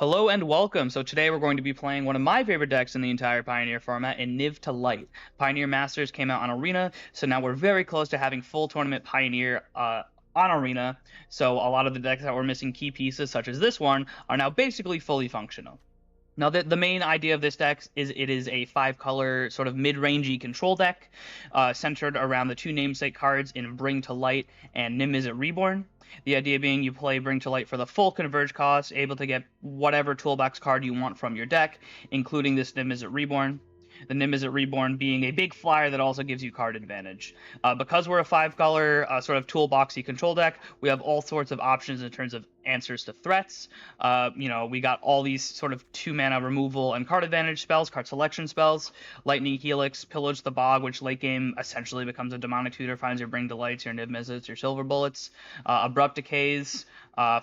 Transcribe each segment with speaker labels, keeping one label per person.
Speaker 1: Hello and welcome. So today we're going to be playing one of my favorite decks in the entire Pioneer format in Niv to Light. Pioneer Masters came out on Arena, so now we're very close to having full tournament Pioneer on Arena. So a lot of the decks that were missing key pieces, such as this one, are now basically fully functional. Now, the main idea of this deck is it is a 5-color sort of mid-rangey control deck centered around the two namesake cards in Bring to Light and Niv-Mizzet Reborn. The idea being you play Bring to Light for the full converge cost, able to get whatever toolbox card you want from your deck, including this Niv-Mizzet Reborn. The Niv-Mizzet Reborn being a big flyer that also gives you card advantage. Because we're a 5-color sort of toolboxy control deck, we have all sorts of options in terms of answers to threats. We got all these sort of 2-mana removal and card advantage spells, card selection spells, Lightning Helix, Pillage the Bog, which late game essentially becomes a Demonic Tutor, finds your Bring to Lights, your Niv-Mizzets, your Silver Bullets, Abrupt Decays,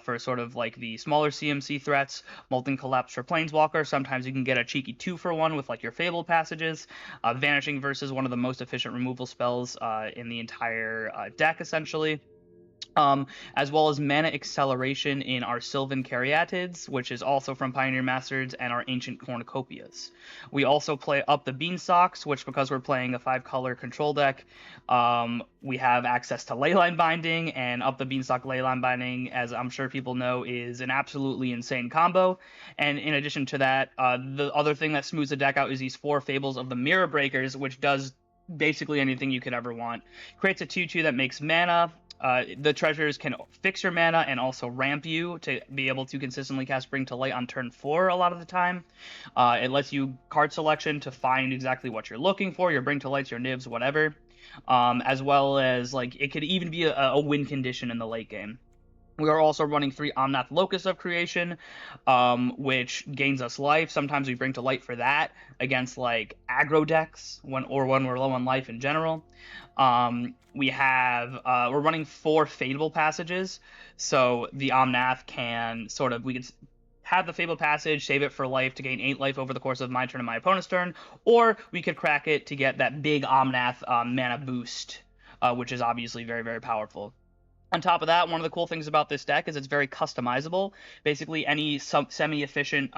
Speaker 1: for sort of like the smaller CMC threats, Molten Collapse for Planeswalker. Sometimes you can get a cheeky 2-for-1 with like your Fable passages. Vanishing Verse, one of the most efficient removal spells in the entire deck, essentially. As well as Mana Acceleration in our Sylvan Caryatids, which is also from Pioneer Masters, and our Ancient Cornucopias. We also play Up the Beanstalks, which, because we're playing a 5-color control deck, we have access to Leyline Binding, and Up the Beanstalk Leyline Binding, as I'm sure people know, is an absolutely insane combo. And in addition to that, the other thing that smooths the deck out is these 4 Fables of the Mirror Breakers, which does basically anything you could ever want. Creates a 2/2 that makes mana. The treasures can fix your mana and also ramp you to be able to consistently cast Bring to Light on turn 4 a lot of the time. It lets you card selection to find exactly what you're looking for, your Bring to Lights, your Nivs, whatever. As well as, like, it could even be a win condition in the late game. We are also running 3 Omnath Locus of Creation, which gains us life. Sometimes we Bring to Light for that against like aggro decks when we're low on life in general. We're running 4 Fable passages, so the Omnath can we could have the Fable passage, save it for life to gain 8 life over the course of my turn and my opponent's turn, or we could crack it to get that big Omnath mana boost, which is obviously very, very powerful. On top of that, one of the cool things about this deck is it's very customizable. Basically, any semi-efficient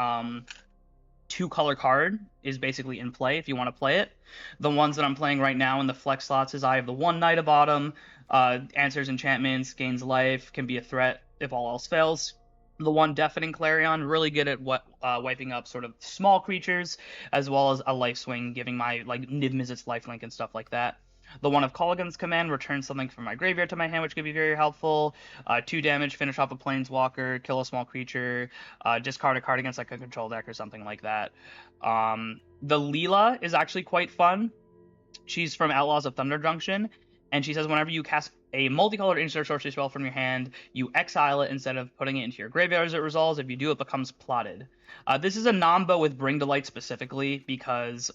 Speaker 1: 2-color card is basically in play if you want to play it. The ones that I'm playing right now in the flex slots is I have the 1 Knight of Autumn, answers enchantments, gains life, can be a threat if all else fails. The 1 Deafening Clarion, really good at wiping up sort of small creatures, as well as a life swing, giving my like Niv-Mizzet's lifelink and stuff like that. The 1 of Kolaghan's Command, returns something from my graveyard to my hand, which could be very helpful. 2 damage, finish off a Planeswalker, kill a small creature, discard a card against like a control deck or something like that. The Leela is actually quite fun. She's from Outlaws of Thunder Junction, and she says whenever you cast a multicolored instant sorcery spell from your hand, you exile it instead of putting it into your graveyard as it resolves. If you do, it becomes plotted. This is a nombo with Bring to Light specifically because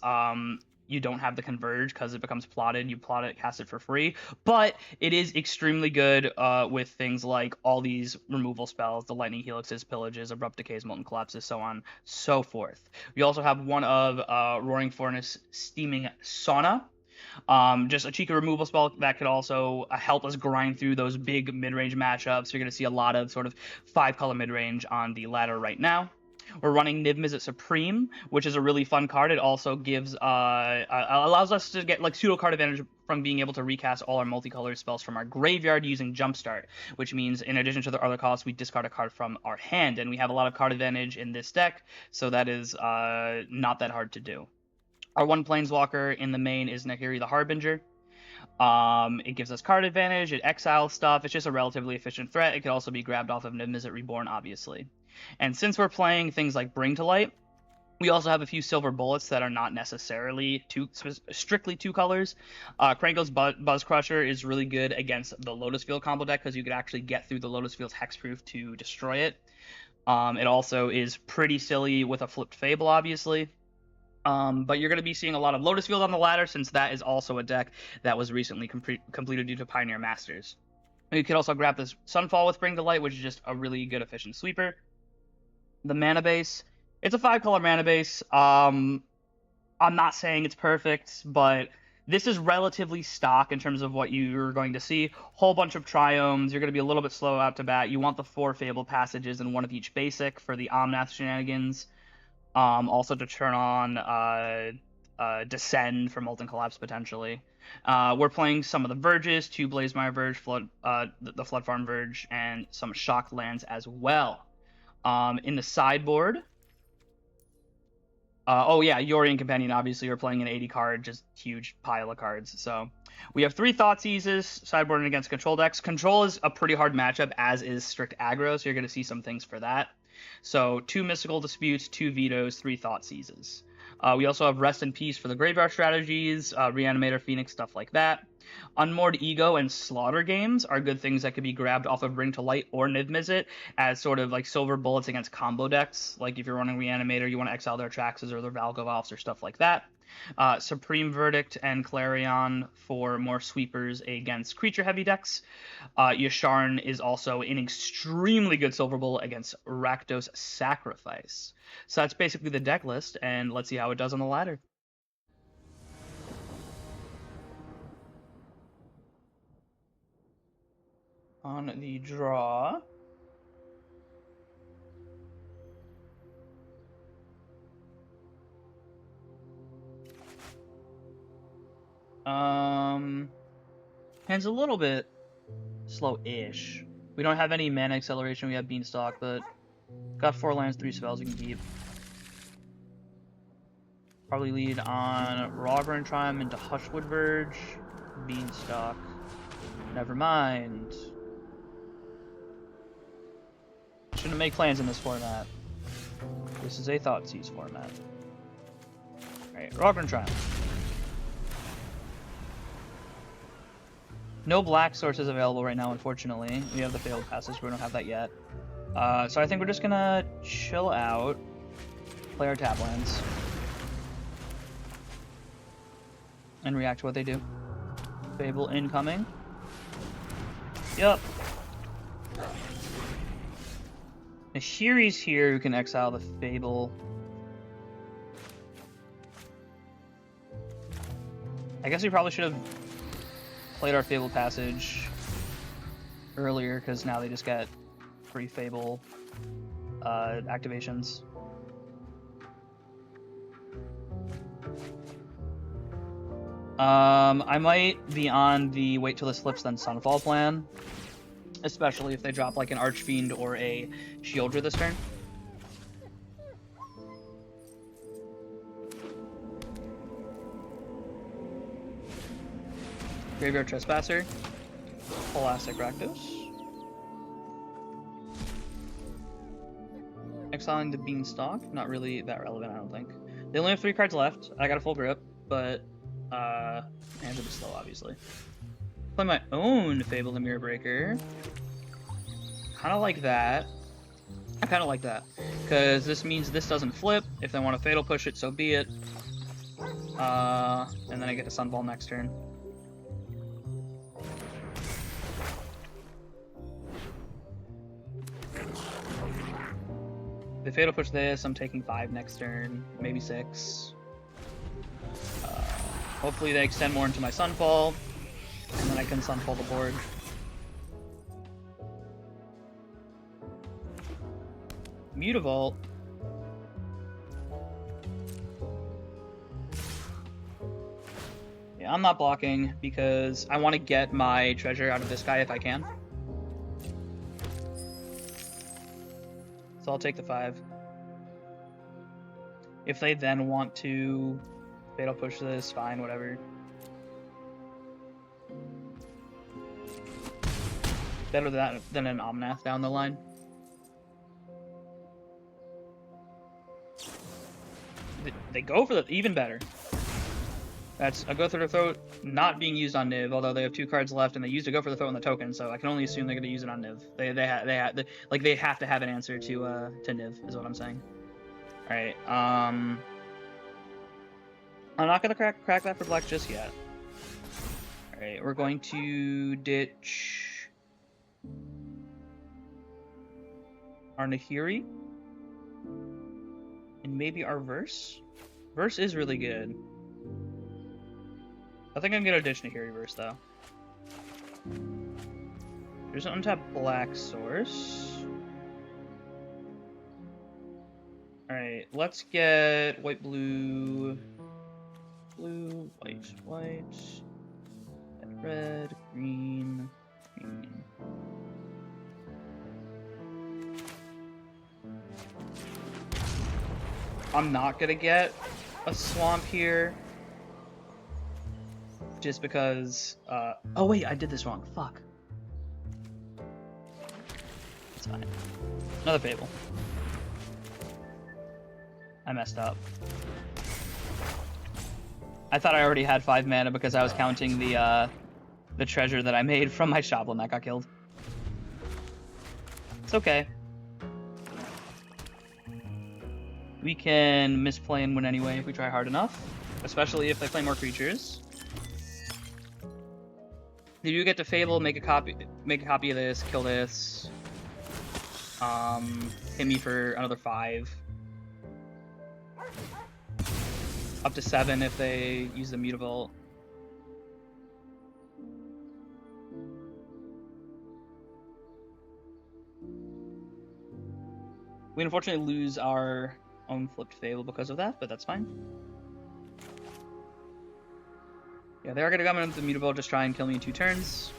Speaker 1: you don't have the converge because it becomes plotted. You plot it, cast it for free. But it is extremely good with things like all these removal spells, the Lightning Helixes, Pillages, Abrupt Decays, Molten Collapses, so on, so forth. We also have 1 of Roaring Furnace, Steaming Sauna. Just a cheeky removal spell that could also help us grind through those big mid-range matchups. You're going to see a lot of sort of 5-color mid-range on the ladder right now. We're running Niv-Mizzet Supreme, which is a really fun card. It also gives allows us to get like pseudo card advantage from being able to recast all our multicolored spells from our graveyard using Jumpstart, which means in addition to the other costs, we discard a card from our hand, and we have a lot of card advantage in this deck, so that is not that hard to do. Our 1 Planeswalker in the main is Nahiri the Harbinger. It gives us card advantage, it exiles stuff, it's just a relatively efficient threat. It could also be grabbed off of Niv-Mizzet Reborn, obviously. And since we're playing things like Bring to Light, we also have a few Silver Bullets that are not necessarily strictly 2 colors. Kranko's Buzz Crusher is really good against the Lotus Field combo deck because you could actually get through the Lotus Field's hexproof to destroy it. It also is pretty silly with a flipped Fable, obviously. But you're going to be seeing a lot of Lotus Field on the ladder, since that is also a deck that was recently completed due to Pioneer Masters. You could also grab this Sunfall with Bring to Light, which is just a really good efficient sweeper. The mana base, it's a 5-color mana base. I'm not saying it's perfect, but This is relatively stock in terms of what you're going to see. Whole bunch of triomes. You're going to be a little bit slow out to bat. You want the 4 Fable passages and 1 of each basic for the Omnath shenanigans. Also to turn on Descend for Molten Collapse potentially. We're playing some of the Verges, 2 Blazemire Verge, the Flood Farm Verge, and some Shocked lands as well. In the sideboard, oh yeah, Yorion Companion, obviously, we're playing an 80 card, just huge pile of cards. So we have 3 Thoughtseizes sideboarding against control decks. Control is a pretty hard matchup, as is strict aggro, so you're going to see some things for that. So 2 Mystical Disputes, 2 Vetoes, 3 Thoughtseizes. We also have Rest in Peace for the graveyard strategies, Reanimator, Phoenix, stuff like that. Unmoored Ego and Slaughter Games are good things that could be grabbed off of Ring to Light or Niv-Mizzet as sort of like silver bullets against combo decks. Like if you're running Reanimator, you want to exile their Traxes or their Valgovoffs or stuff like that. Supreme Verdict and Clarion for more sweepers against creature-heavy decks. Yasharn is also an extremely good silver bullet against Rakdos Sacrifice. So that's basically the deck list, and let's see how it does on the ladder. On the draw, hand's a little bit slow-ish. We don't have any mana acceleration. We have Beanstalk, but got 4 lands, 3 spells we can keep. Probably lead on Rawburn Triumph into Hushwood Verge, Beanstalk. Never mind. Shouldn't make plans in this format. This is a Thoughtseize format. Alright, Rawburn Triumph. No black sources available right now, unfortunately. We have the failed passage, but we don't have that yet. So I think we're just gonna chill out, play our tap lands, and react to what they do. Fable incoming. Yup. Nahiri's here who can exile the Fable. I guess we probably should have played our Fable passage earlier, because now they just get free Fable activations. I might be on the wait till this flips then Sunfall plan, especially if they drop like an Archfiend or a Shieldra this turn. Graveyard Trespasser, Elastic Rakdos. Exiling the Beanstalk, not really that relevant, I don't think. They only have 3 cards left. I got a full grip, but hands a bit slow, obviously. Play my own Fable the Mirror Breaker. Kind of like that. I kind of like that, because this means this doesn't flip. If they want to Fatal Push it, so be it. And then I get to Sunball next turn. If they Fatal Push this, I'm taking 5 next turn, maybe 6. Hopefully they extend more into my Sunfall, and then I can Sunfall the board. Mutavault. Yeah, I'm not blocking because I want to get my treasure out of this guy if I can. So I'll take the 5. If they then want to Fatal Push this, fine, whatever. Better that than an Omnath down the line. They go for the even better. That's a Go for the Throat not being used on Niv, although they have 2 cards left and they used a Go for the Throat on the token, so I can only assume they're going to use it on Niv. They have to have an answer to Niv, is what I'm saying. All right. I'm not going to crack that for black just yet. All right, we're going to ditch our Nahiri and maybe our Verse. Verse is really good. I think I'm gonna ditch Nahiri Reverse though. There's an untapped black source. Alright, let's get white, blue, blue, white, white, red, green, green. I'm not gonna get a swamp here. Just because, oh wait, I did this wrong. Fuck. It's fine. Another Fable. I messed up. I thought I already had 5 mana because I was counting the treasure that I made from my shop when that got killed. It's okay. We can misplay and win anyway if we try hard enough, especially if they play more creatures. If you get to Fable, make a copy of this, kill this. Hit me for another 5. Up to 7 if they use the Mutavault. We unfortunately lose our own flipped Fable because of that, but that's fine. Yeah, they are going to come in with the Mutavault, just try and kill me in 2 turns.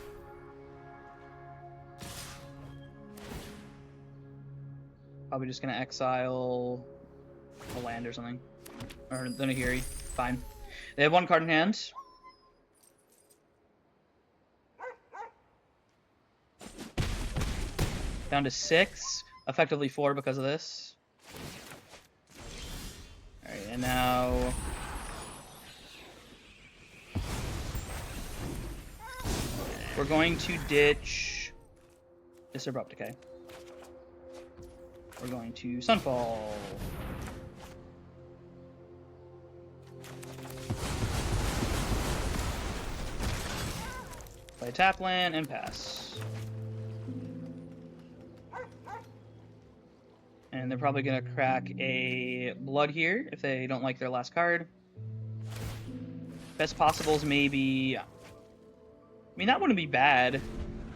Speaker 1: Probably just going to exile a land or something. Or the Nahiri. Fine. They have 1 card in hand. Down to 6. Effectively 4 because of this. Alright, and now... we're going to ditch this Abrupt Decay. We're going to Sunfall. Play tap land and pass. And they're probably going to crack a Blood here if they don't like their last card. Best possible is maybe... I mean, that wouldn't be bad,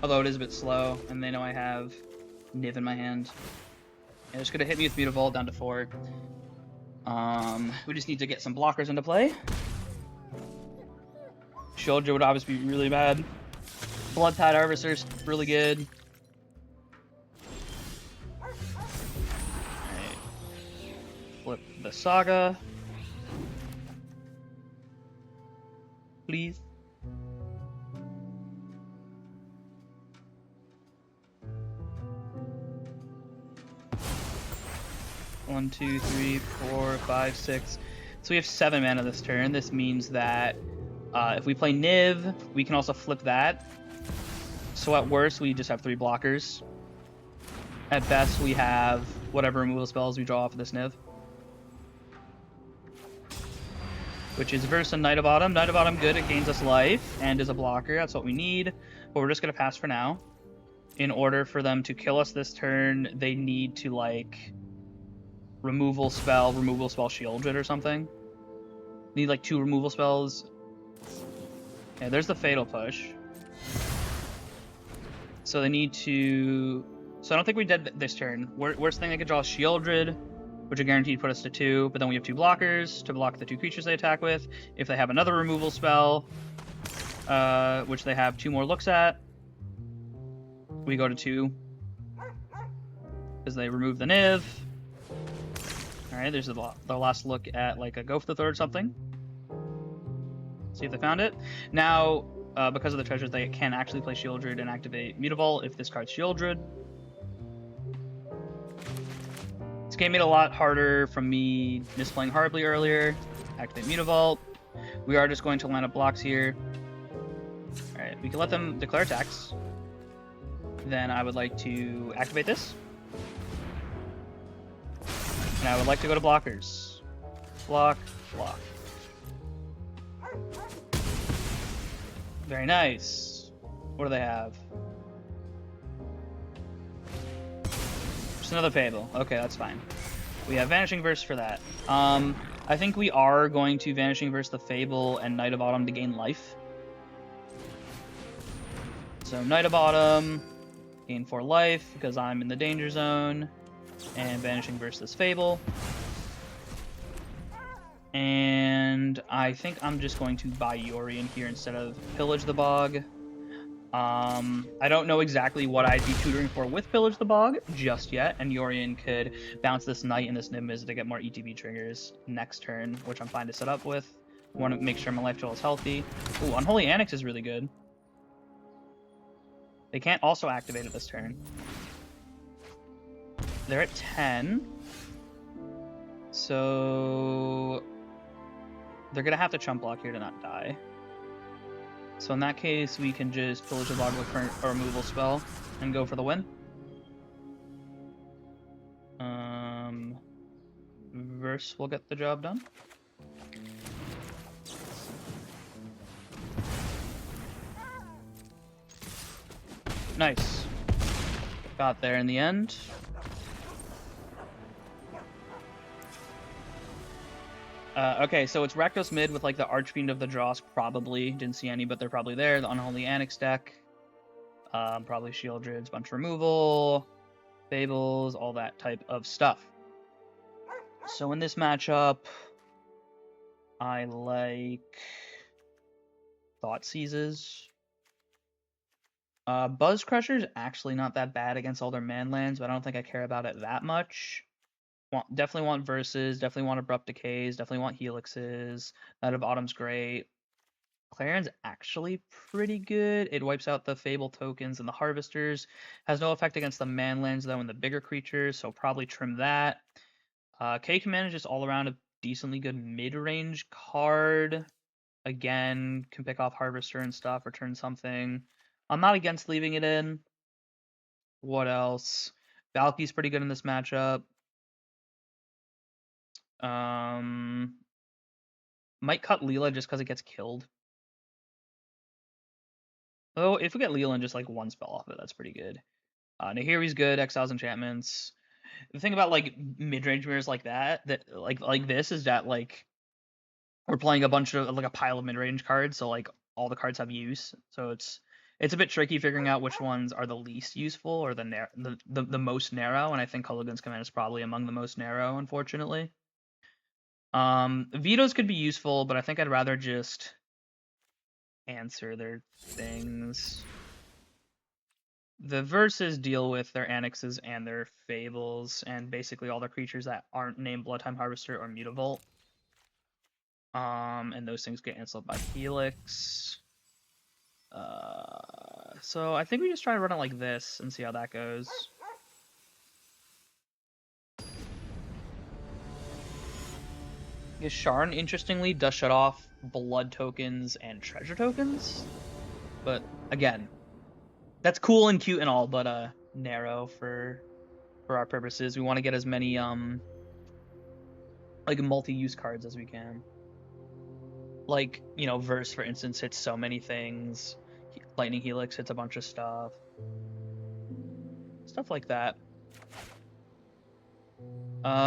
Speaker 1: although it is a bit slow, and they know I have Niv in my hand. And it's going to hit me with Mutavault down to 4. We just need to get some blockers into play. Shieldra would obviously be really bad. Bloodtide Harvester's really good. Alright. Flip the Saga. Please. One, two, three, 4, 5, 6. So we have 7 mana this turn. This means that if we play Niv, we can also flip that. So at worst, we just have 3 blockers. At best, we have whatever removal spells we draw off of this Niv. Which is Versa Knight of Autumn. Knight of Autumn, good. It gains us life and is a blocker. That's what we need. But we're just going to pass for now. In order for them to kill us this turn, they need to, like... removal spell Shieldred or something. Need like 2 removal spells. Yeah, there's the Fatal Push. So they need to... So I don't think we did this turn. Worst thing they could draw is Shieldred, which are guaranteed to put us to 2, but then we have 2 blockers to block the 2 creatures they attack with. If they have another removal spell, which they have 2 more looks at, we go to 2. Because they remove the Niv. Alright, there's the last look at like a Go for the Third or something. See if they found it. Now, because of the treasures, they can actually play Shieldred and activate Mutavault if this card's Shieldred. This game made it a lot harder from me misplaying horribly earlier. Activate Mutavault. We are just going to line up blocks here. Alright, we can let them declare attacks. Then I would like to activate this. And I would like to go to blockers. Block, block. Very nice. What do they have? Just another Fable. Okay, that's fine. We have Vanishing Verse for that. I think we are going to Vanishing versus the Fable and Knight of Autumn to gain life. So Knight of Autumn, gain 4 life because I'm in the danger zone, and Vanishing versus this Fable. And I think I'm just going to buy Yori in here instead of Pillage the Bog. I don't know exactly what I'd be tutoring for with Pillage the Bog just yet, and Yorian could bounce this Knight and this Niv-Mizzet to get more ETB triggers next turn, which I'm fine to set up with. I want to make sure my life total is healthy. Ooh, Unholy Annex is really good. They can't also activate it this turn. They're at 10. So they're going to have to chump block here to not die. So in that case, we can just Pillage the Bog with current or removal spell and go for the win. Verse will get the job done. Nice. Got there in the end. Okay, so it's Rakdos mid with like the Archfiend of the Dross, probably. Didn't see any, but they're probably there. The Unholy Annex deck. Probably Shieldred's, bunch removal, Fables, all that type of stuff. So in this matchup, I like Thoughtseizes. Buzz Crusher's actually not that bad against all their man lands, but I don't think I care about it that much. Definitely want Verses, definitely want Abrupt Decays, definitely want Helixes. Knight of Autumn's great. Clarion's actually pretty good. It wipes out the Fable tokens and the Harvesters. Has no effect against the man lands, though, and the bigger creatures, so probably trim that. K-Command is just all around a decently good mid-range card. Again, can pick off Harvester and stuff, return something. I'm not against leaving it in. What else? Valky's pretty good in this matchup. Might cut Leela just because it gets killed. Oh, if we get Leela and just like one spell off of it, that's pretty good. Nahiri's good, Exiles Enchantments. The thing about like mid-range mirrors like that like this is that like we're playing a bunch of like a pile of mid-range cards, so like all the cards have use. So it's a bit tricky figuring out which ones are the least useful or the most narrow, and I think Culligan's Command is probably among the most narrow, unfortunately. Vetoes could be useful, but I think I'd rather just answer their things. The Verses deal with their Annexes and their Fables, and basically all the creatures that aren't named Bloodtime Harvester or Mutavault. And those things get answered by Helix. So I think we just try to run it like this and see how that goes. Sharn, interestingly, does shut off blood tokens and treasure tokens. But, again, that's cool and cute and all, but narrow for our purposes. We want to get as many, like, multi-use cards as we can. Like, you know, Verse, for instance, hits so many things. Lightning Helix hits a bunch of stuff. Stuff like that.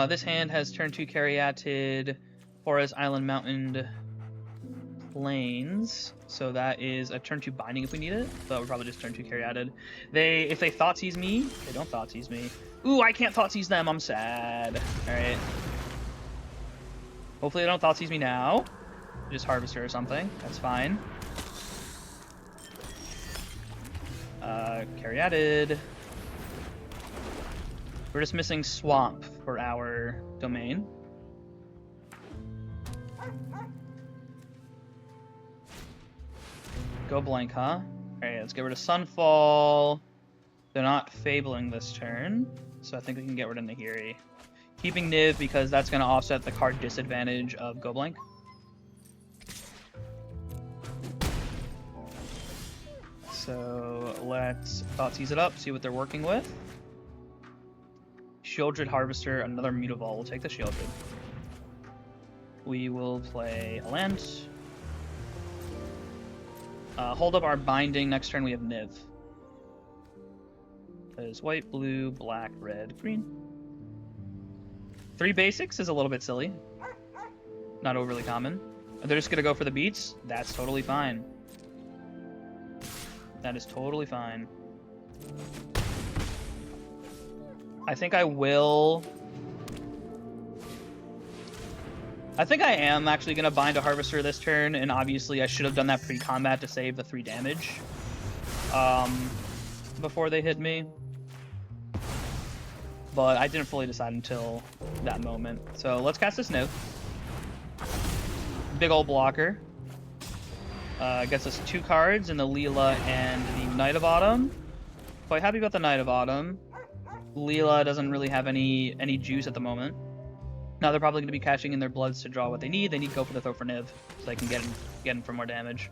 Speaker 1: This hand has turn 2 Caryatid, Forest, Island, Mountain, Plains. So that is a turn 2 Binding if we need it, but we're probably just turn 2 Caryatid. If they Thoughtseize me, they don't Thoughtseize me. Ooh, I can't Thoughtseize them, I'm sad. Alright. Hopefully they don't Thoughtseize me now. Just Harvester or something, that's fine. Caryatid. We're just missing Swamp for our domain. Go blank, huh? Alright, let's get rid of Sunfall. They're not Fabling this turn, so I think we can get rid of Nahiri. Keeping Niv because that's going to offset the card disadvantage of Go blank. So let's Thoughtseize it up, see what they're working with. Shieldred Harvester, another Mutavault. We'll take the Shieldred. We will play a land. Hold up our Binding. Next turn we have Niv. There's white, blue, black, red, green. 3 basics is a little bit silly. Not overly common. They're just gonna go for the beats. That's totally fine. That is totally fine. I think I will... I think I am actually going to bind a Harvester this turn, and obviously I should have done that pre-combat to save the 3 damage before they hit me. But I didn't fully decide until that moment. So let's cast this Niv. Big ol' blocker. Gets us 2 cards in the Leela and the Knight of Autumn. Quite happy about the Knight of Autumn. Leela doesn't really have any juice at the moment. Now they're probably going to be cashing in their bloods to draw what they need. They need to go for the throw for Niv, so they can get in for more damage.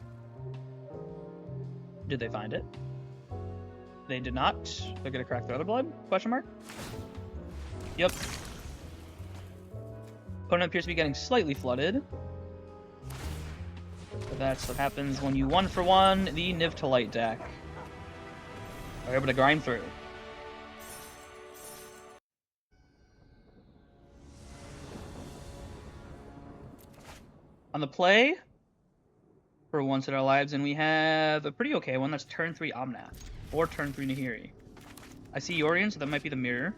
Speaker 1: Did they find it? They did not. They're going to crack their other blood? Question mark? Yep. Opponent appears to be getting slightly flooded. But that's what happens when you 1-for-1 the Niv to Light deck. Are able to grind through. On the play, for once in our lives, and we have a pretty okay one. That's turn 3 Omnath, or turn 3 Nahiri. I see Yorion, so that might be the mirror.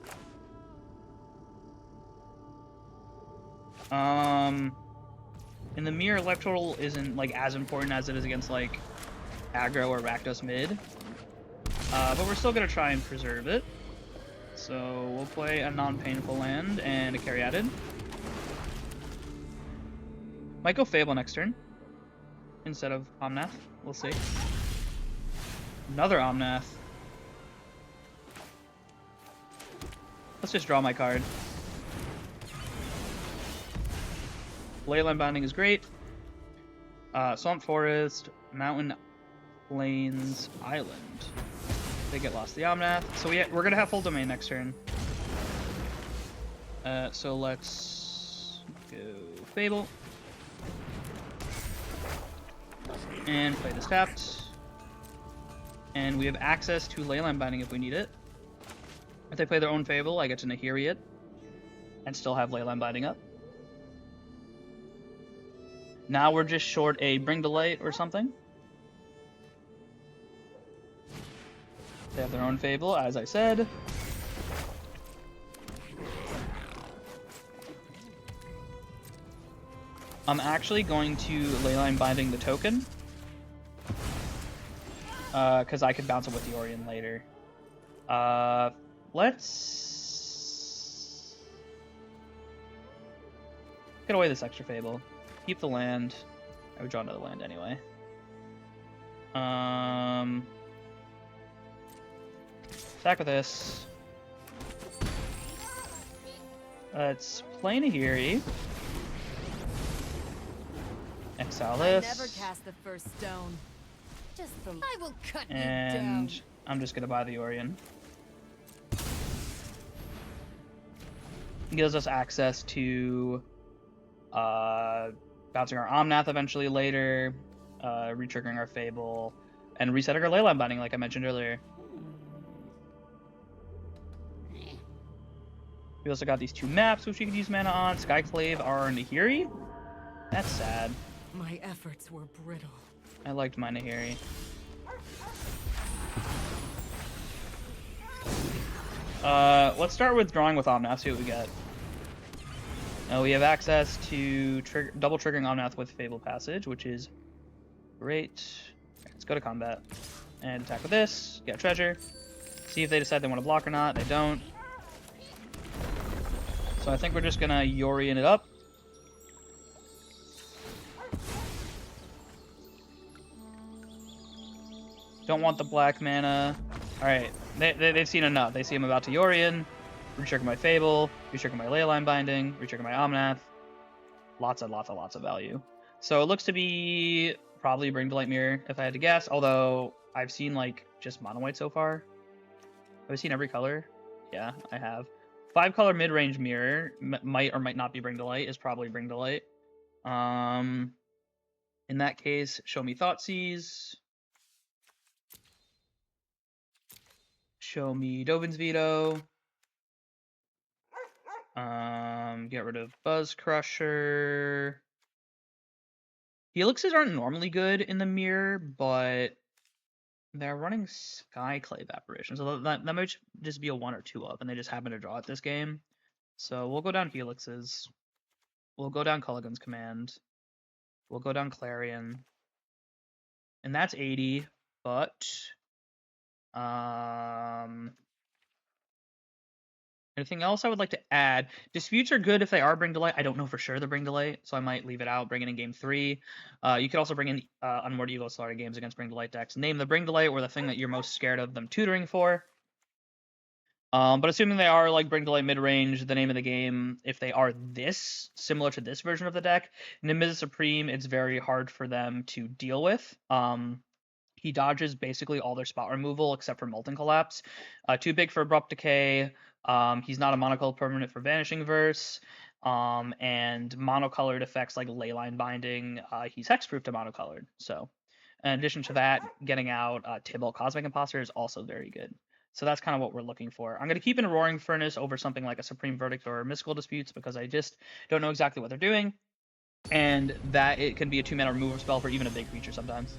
Speaker 1: In the mirror, life total isn't like as important as it is against like aggro or Rakdos mid. But we're still gonna try and preserve it. So we'll play a non-painful land and a Caryatid. Might go Fable next turn instead of Omnath. We'll see. Another Omnath. Let's just draw my card. Leyline Binding is great. Swamp Forest, Mountain, Plains, Island. They get lost the Omnath. So we're gonna have full domain next turn. So let's go Fable. And play this tapped. And we have access to Leyline Binding if we need it. If they play their own Fable, I get to Nahiri it. And still have Leyline Binding up. Now we're just short a Bring to Light or something. They have their own Fable, as I said. I'm actually going to Leyline Binding the token. Because I could bounce it with the Yorion later. Let's get away this extra Fable. Keep the land. I would draw another land anyway. Attack with this. Let's play Nahiri. Exile this.
Speaker 2: I never cast the first stone. Just from I will cut you down.
Speaker 1: And I'm just gonna buy the Yorion. It gives us access to bouncing our Omnath eventually later, re-triggering our Fable, and resetting our Leyline Binding like I mentioned earlier. We also got these 2 maps which we could use mana on. Skyclave our Nahiri. That's sad.
Speaker 2: My efforts were brittle.
Speaker 1: I liked my Nahiri. Let's start with drawing with Omnath, see what we get. Now we have access to double triggering Omnath with Fable Passage, which is great. Let's go to combat and attack with this, get a treasure. See if they decide they want to block or not. They don't. So I think we're just gonna Yorion it up. Don't want the black mana. Alright, they've seen enough. They see I'm about to Yorion. Retrigger my Fable. Retrigger my Leyline Binding. Retrigger my Omnath. Lots of value. So it looks to be probably Bring to Light Mirror, if I had to guess. Although, I've seen, like, just mono white so far. Have I seen every color? Yeah, I have. 5-color mid-range Mirror might or might not be Bring to Light. Is probably Bring to Light. In that case, show me Thoughtseize. Show me Dovin's Veto. Get rid of Buzz Crusher. Helixes aren't normally good in the mirror, but they're running Skyclave Apparition, so that might just be a 1 or 2 up, and they just happen to draw it this game. So we'll go down Helixes. We'll go down Culligan's Command. We'll go down Clarion. And that's 80, but anything else I would like to add? Disputes are good if they are Bring Delight. I don't know for sure they're Bring Delight, so I might leave it out, bring it in game 3. You could also bring in Unmoored Eagle Slaughter games against Bring Delight decks. Name the Bring Delight or the thing that you're most scared of them tutoring for. But assuming they are like Bring Delight mid-range, the name of the game, if they are this, similar to this version of the deck, Niv-Mizzet Supreme, it's very hard for them to deal with. He dodges basically all their spot removal except for Molten Collapse. Too big for Abrupt Decay. He's not a monocolored permanent for Vanishing Verse. And monocolored effects like Leyline Binding, he's hexproof to monocolored. So in addition to that, getting out Tibalt Cosmic Imposter is also very good. So that's kind of what we're looking for. I'm going to keep in a Roaring Furnace over something like a Supreme Verdict or Mystical Disputes because I just don't know exactly what they're doing. And that it can be a 2-mana removal spell for even a big creature sometimes.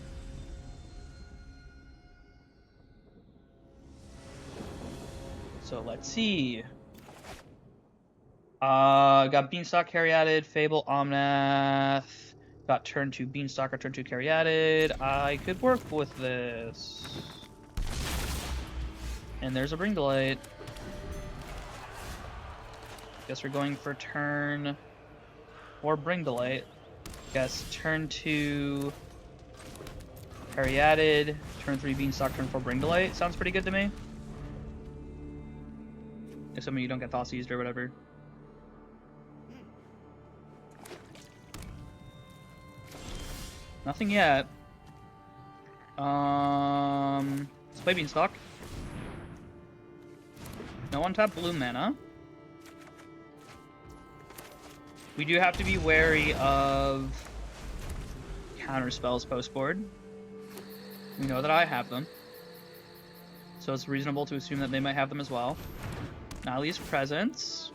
Speaker 1: So let's see. Got Beanstalk Caryatid, Fable, Omnath. Got turn 2 Beanstalk or turn 2 Caryatid. I could work with this. And there's a Bring Delight. Guess we're going for turn 4 Bring Delight. Guess turn 2 Caryatid, turn 3 Beanstalk, turn 4 Bring Delight. Sounds pretty good to me. Assuming you don't get Thought Seized or whatever. Nothing yet. Let's play Beanstalk. No untap blue mana. We do have to be wary of counter spells post board. We know that I have them, so it's reasonable to assume that they might have them as well. Nihilist Presence.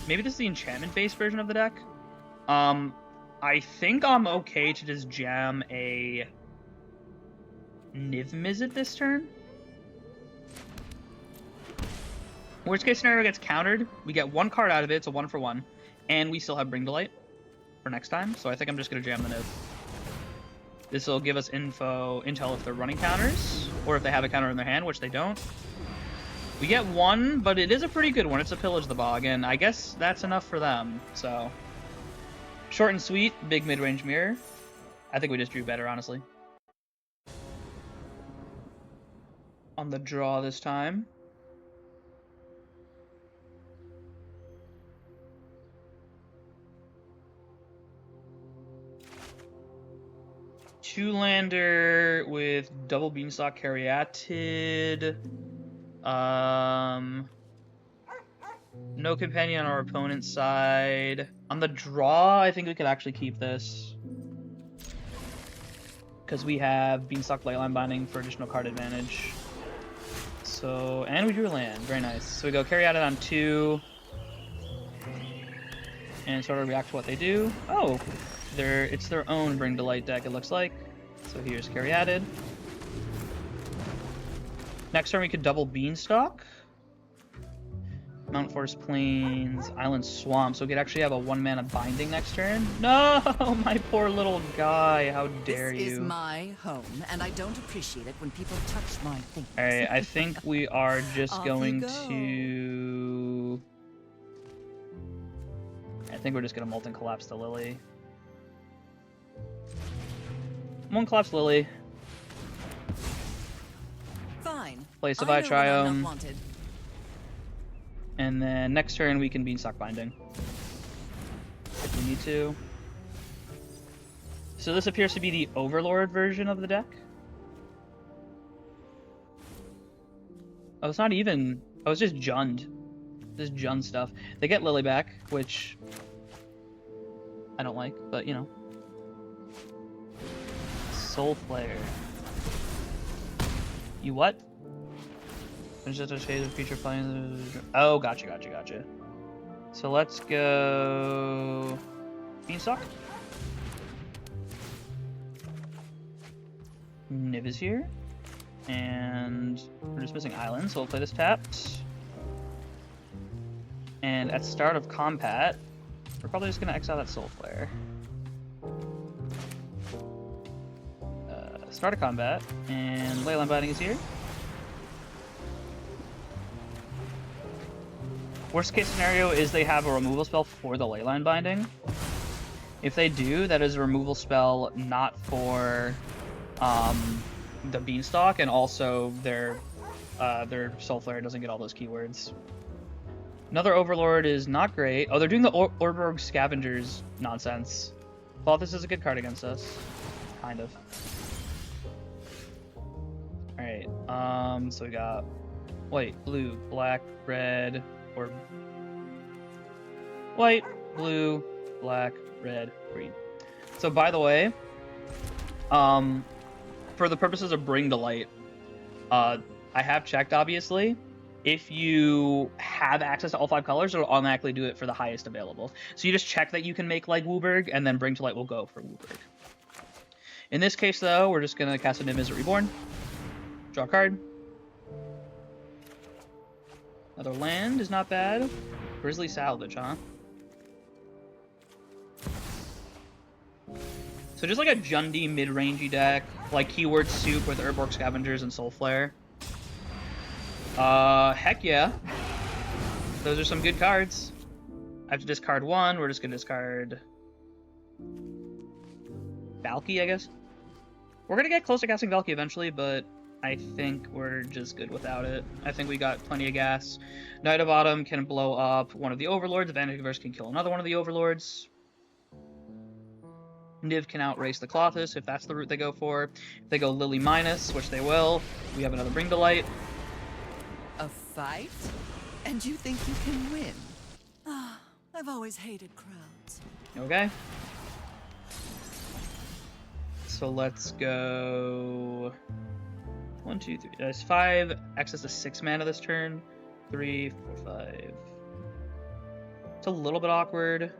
Speaker 1: Maybe this is the enchantment-based version of the deck. I think I'm okay to just jam a Niv-Mizzet this turn. Worst case scenario gets countered. We get 1 card out of it. It's a 1-for-1. And we still have Bring Delight for next time. So I think I'm just going to jam the Niv. This will give us intel if they're running counters. Or if they have a counter in their hand, which they don't. We get 1, but it is a pretty good one. It's a Pillage the Bog. And I guess that's enough for them. So short and sweet. Big mid-range mirror. I think we just drew better, honestly. On the draw this time. Two-lander with double Beanstalk Caryatid. No companion on our opponent's side. On the draw, I think we could actually keep this. Because we have Beanstalk Leyline Binding for additional card advantage. So, and we drew a land. Very nice. So we go Caryatid on 2. And sort of react to what they do. Oh! It's their own Bring Delight deck, it looks like. So here's Caryatid. Next turn we could double Beanstalk. Mount Forest Plains, Island Swamp. So we could actually have a 1-mana binding next turn. No! My poor little guy, how dare you.
Speaker 2: This is my home, and I don't appreciate it when people touch my things.
Speaker 1: Alright, I think we are just going to... I think we're just going to Molten Collapse the Lily. Molten Collapse Lily.
Speaker 2: Fine.
Speaker 1: Play Savai Triome. And then next turn we can Beanstalk Binding. If we need to. So this appears to be the Overlord version of the deck. Oh, it's not even... Oh, it's just Jund. This Jund stuff. They get Lily back, which... I don't like, but you know. Soul Flare. You what? There's just a shade of future playing. Oh, gotcha. So let's go Beanstalk. Niv is here. And we're just missing islands, so we'll play this tapped. And at start of combat, we're probably just going to exile that Soul Flare. Start of combat, and Leyline Binding is here. Worst case scenario is they have a removal spell for the Leyline Binding. If they do, that is a removal spell not for the Beanstalk, and also their Soul Flare doesn't get all those keywords. Another Overlord is not great. Oh, they're doing the Orborg Scavengers nonsense. Well, this is a good card against us. Kind of. Alright, so we got white, blue, black, red, or white, blue, black, red, green. So by the way, for the purposes of Bring to Light, I have checked, obviously. If you have access to all 5 colors, it'll automatically do it for the highest available. So you just check that you can make like Wooburg, and then Bring to Light will go for Wooburg. In this case, though, we're just going to cast a Niv-Mizzet Reborn. Draw a card. Another land is not bad. Grizzly Salvage, huh? So just like a Jundi mid-rangey deck, like Keyword Soup with Urborg Scavengers and Soul Flare. Heck yeah. Those are some good cards. I have to discard 1. We're just going to discard Valky, I guess. We're going to get close to casting Valky eventually, but I think we're just good without it. I think we got plenty of gas. Knight of Autumn can blow up one of the Overlords. Vanityverse can kill another one of the Overlords. Niv can outrace the Clothis if that's the route they go for. If they go Lily minus, which they will, we have another Bring to Light.
Speaker 3: A fight? And you think you can win? Ah, I've always hated crowds.
Speaker 1: Okay. So let's go 1, 2, 3. That's 5. Access to 6 mana this turn. 3, 4, 5. It's a little bit awkward.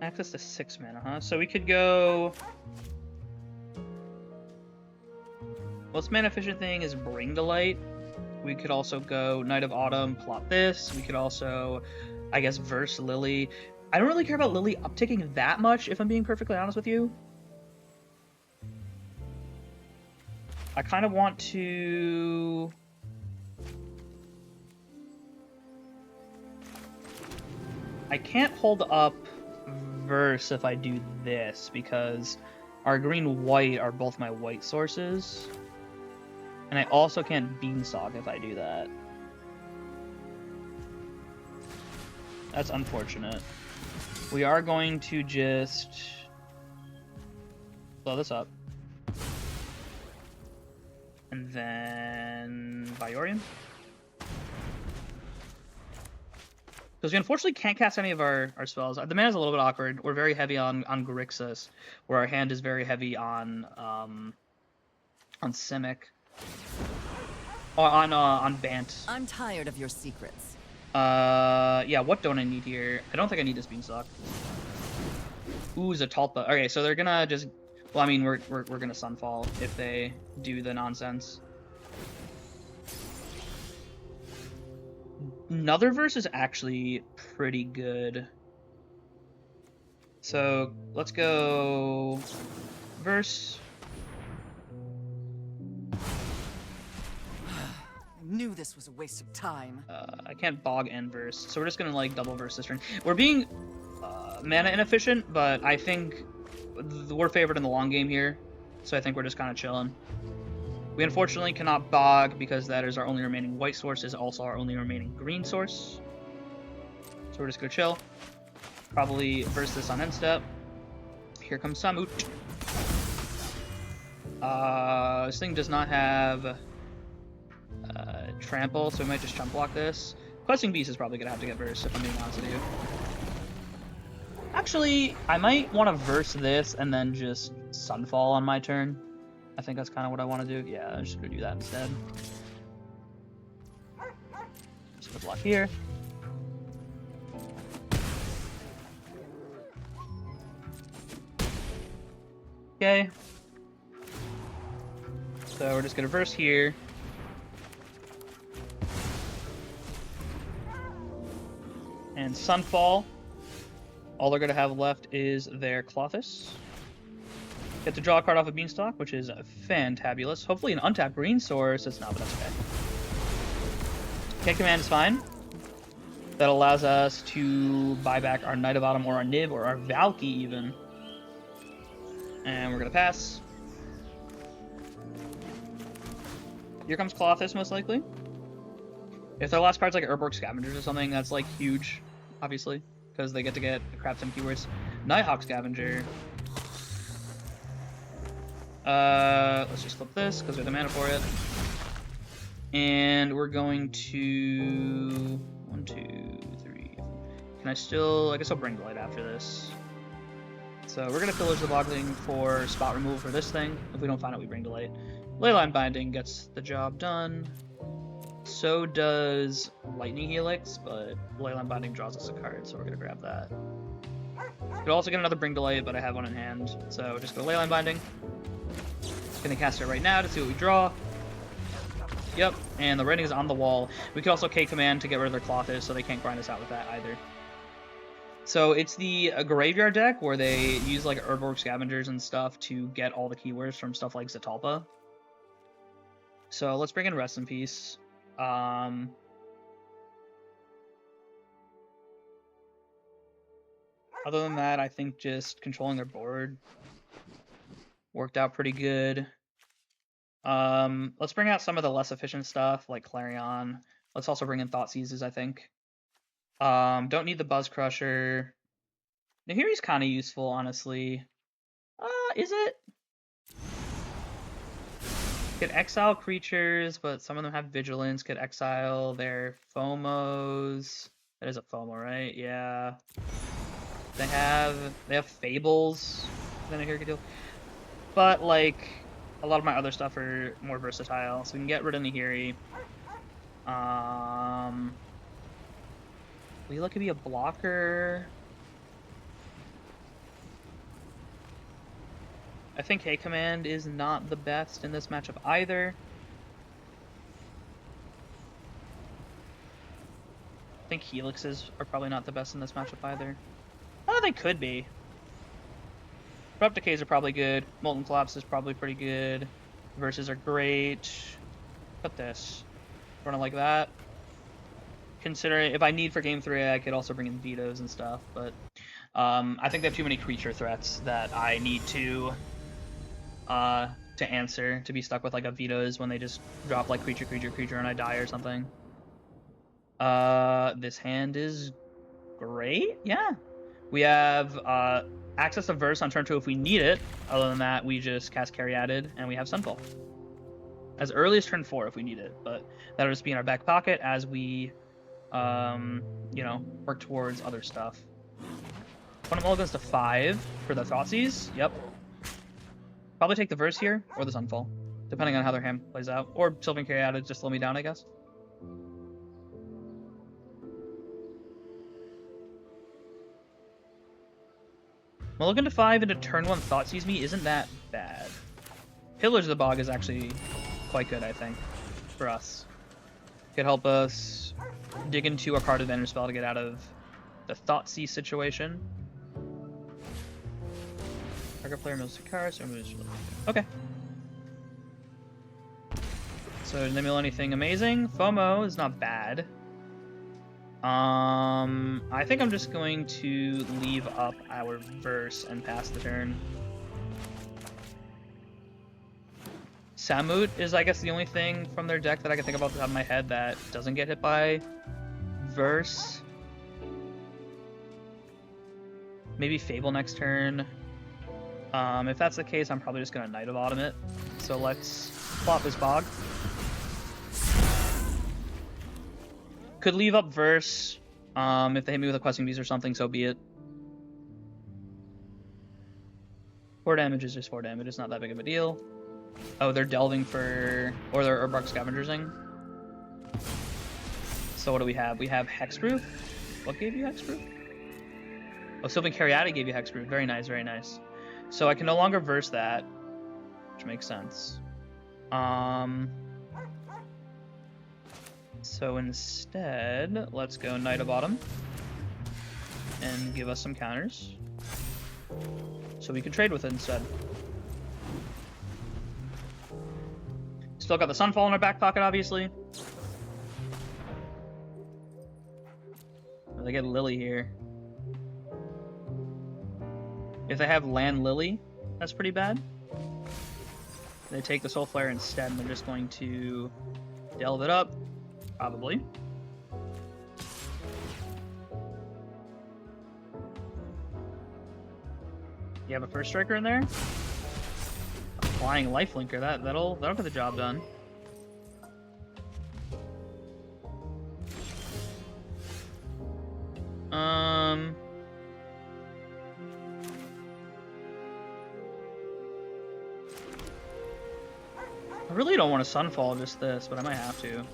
Speaker 1: Access to 6 mana, huh? So we could go... Most mana efficient thing is Bring to Light. We could also go Knight of Autumn, plot this. We could also, I guess, verse Lily. I don't really care about Lily upticking that much, if I'm being perfectly honest with you. I kind of want to... I can't hold up verse if I do this, because our green-white are both my white sources. And I also can't Beanstalk if I do that. That's unfortunate. We are going to just blow this up. And then Viorium. Because we unfortunately can't cast any of our spells. The mana's a little bit awkward. We're very heavy on Grixis, where our hand is very heavy on Simic. Or on Bant.
Speaker 3: I'm tired of your secrets.
Speaker 1: Yeah, what don't I need here? I don't think I need this Beanstalk. Ooh, Zatalpa. Okay, so they're gonna just... Well, I mean, we're gonna Sunfall if they do the nonsense. Another verse is actually pretty good. So, let's go... Verse...
Speaker 3: I knew this was a waste of time.
Speaker 1: I can't bog and verse, so we're just gonna like double verse this turn. We're being mana inefficient, but I think we're favored in the long game here, so I think we're just kind of chilling. We unfortunately cannot bog because that is our only remaining white source, is also our only remaining green source. So we're just gonna chill. Probably verse this on end step. Here comes Samut. This thing does not have trample, so we might just chump block this. Questing Beast is probably gonna have to get versed, if I'm being honest with you. Actually, I might want to verse this and then just Sunfall on my turn. I think that's kind of what I want to do. Yeah, I'm just gonna do that instead. Just gonna block here. Okay. So we're just gonna verse here. And Sunfall. All they're gonna have left is their Clothis. Get to draw a card off of Beanstalk, which is fantabulous. Hopefully an untapped green source. It's not, but that's okay. K-Command is fine. That allows us to buy back our Knight of Autumn or our Niv or our Valky even. And we're gonna pass. Here comes Clothis, most likely. If their last card's like Urborg Scavengers or something, that's like huge, obviously, because they get to get a crap ton of keywords. Nighthawk Scavenger. Let's just flip this because we have the mana for it. And we're going to 1, 2, 3. Can I still? I guess I'll bring Blight after this. So we're gonna pillage the boggling for spot removal for this thing. If we don't find it, we bring Delight. Leyline Binding gets the job done. So does Lightning Helix, but Leyline Binding draws us a card, so we're gonna grab that. Could also get another Bring Delight, but I have one in hand, so just go Leyline Binding. Gonna cast it right now to see what we draw. Yep, and the writing is on the wall. We could also K-Command to get rid of their Clothis, so they can't grind us out with that either. So it's the graveyard deck where they use like Urborg Scavengers and stuff to get all the keywords from stuff like Zatalpa. So let's bring in Rest in Peace. Other than that, I think just controlling their board worked out pretty good. Let's bring out some of the less efficient stuff like Clarion. Let's also bring in Thought Seizes, I think. Don't need the Buzz Crusher. Nahiri's kind of useful, honestly. Is it? Could exile creatures, but some of them have Vigilance. Could exile their Fomos. That is a Fomo, right? Yeah. They have Fables. Then Nahiri could deal. But like, a lot of my other stuff are more versatile, so we can get rid of Nahiri. Leela could be a blocker. I think K-Command is not the best in this matchup either. I think Helixes are probably not the best in this matchup either. Oh, they could be. Corrupt Decays are probably good. Molten Collapse is probably pretty good. Verses are great. Put this. Run it like that. Considering if I need for game 3, I could also bring in vetoes and stuff, but I think they have too many creature threats that I need to answer to be stuck with like a vetoes when they just drop like creature and I die or something. This hand is great. Yeah, we have access to verse on turn 2 if we need it. Other than that, we just cast Caryatid and we have Sunfall as early as turn 4 if we need it, but that'll just be in our back pocket as we you know, work towards other stuff. One of mulligans to 5 for the Thoughtseize. Yep. Probably take the verse here or the Sunfall, depending on how their hand plays out. Or Sylvan Caryatid just slow me down, I guess. Mulligan to 5 into turn 1 Thoughtseize me isn't that bad. Pillage of the Bog is actually quite good, I think, for us. Could help us dig into a card advantage spell to get out of the Thoughtseize situation. Target player mills 2 cards, or moves. Okay. So didn't they mill anything amazing? FOMO is not bad. I think I'm just going to leave up our verse and pass the turn. Samut is, I guess, the only thing from their deck that I can think about off the top of my head that doesn't get hit by verse. Maybe Fable next turn. If that's the case, I'm probably just going to Knight of Autumn it. So let's plop this Bog. Could leave up verse. If they hit me with a Questing Beast or something, so be it. 4 damage is just 4 damage. It's not that big of a deal. Oh, they're delving for... Or they're Urborg Scavengersing. So what do we have? We have Hexproof. What gave you Hexproof? Oh, Sylvan Caryatid gave you Hexproof. Very nice, very nice. So I can no longer verse that, which makes sense. So instead, let's go Knight of Autumn and give us some counters. So we can trade with it instead. Still got the Sunfall in our back pocket, obviously. They get Lily here. If they have land Lily, that's pretty bad. They take the Soul Flare instead, and they're just going to delve it up, probably. You have a First Striker in there? A Flying Lifelinker, that'll get the job done. I really don't want to Sunfall just this, but I might have to.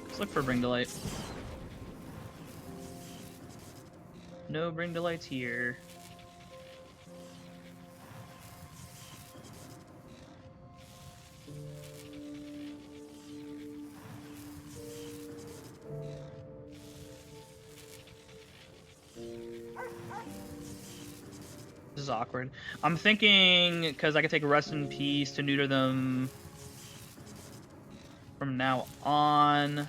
Speaker 1: Let's look for Bring Delight. No Bring Delights here. This is awkward. I'm thinking, because I can take Rest in Peace to neuter them from now on.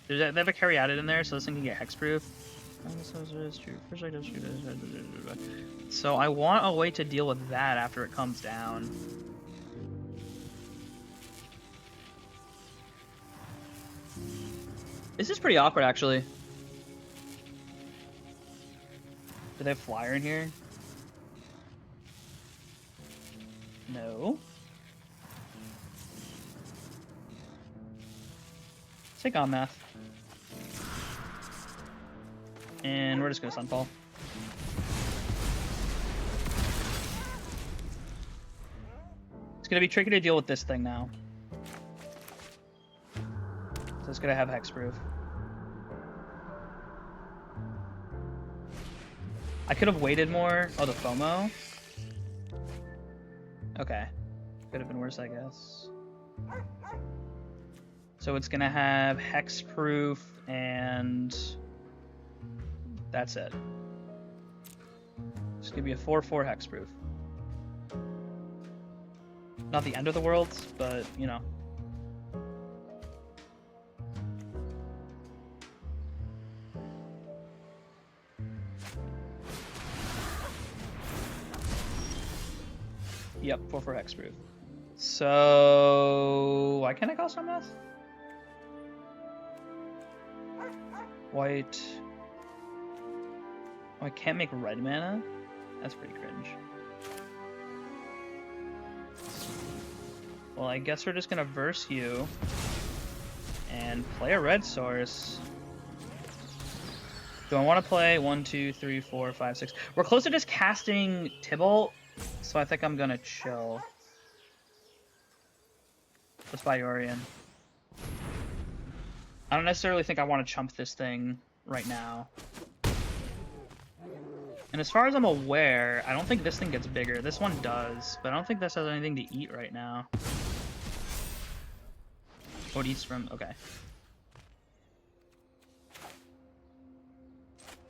Speaker 1: They have a carry added in there, so this thing can get hexproof. So I want a way to deal with that after it comes down. This is pretty awkward, actually. Do they have Flyer in here? No. Take on Math. And we're just gonna Sunfall. It's gonna be tricky to deal with this thing now. So it's gonna have Hexproof. I could have waited more. Oh, the FOMO? Okay. Could have been worse, I guess. So it's gonna have Hexproof and that's it. It's gonna be a 4/4 Hexproof. Not the end of the world, but you know. Yep, 4/4 Hexproof. So why can't I call some Math? White. Oh, I can't make red mana? That's pretty cringe. Well, I guess we're just gonna verse you and play a red source. Do I want to play 1, 2, 3, 4, 5, 6? We're close to just casting Tibalt, so I think I'm gonna chill. Let's buy Yorion. I don't necessarily think I want to chump this thing right now. And as far as I'm aware, I don't think this thing gets bigger. This one does, but I don't think this has anything to eat right now. Oh, it eats from... okay.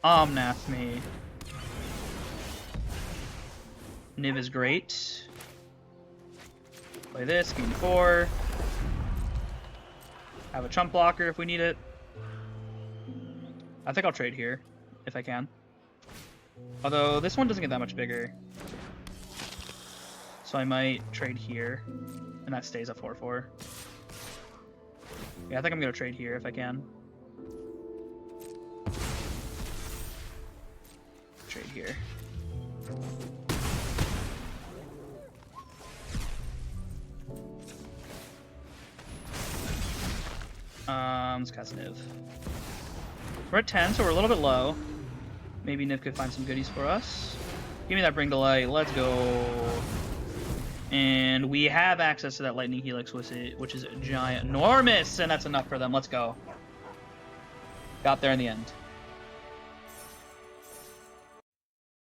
Speaker 1: Omnath me. Niv is great. Play this, game 4. Have a chump blocker if we need it. I think I'll trade here, if I can. Although, this one doesn't get that much bigger. So I might trade here, and that stays a 4/4. Yeah, I think I'm gonna trade here if I can. Trade here. Let's cast Niv. We're at 10, so we're a little bit low. Maybe Niv could find some goodies for us. Give me that Bring Delight. Let's go. And we have access to that Lightning Helix, which is giant, enormous, and that's enough for them. Let's go. Got there in the end.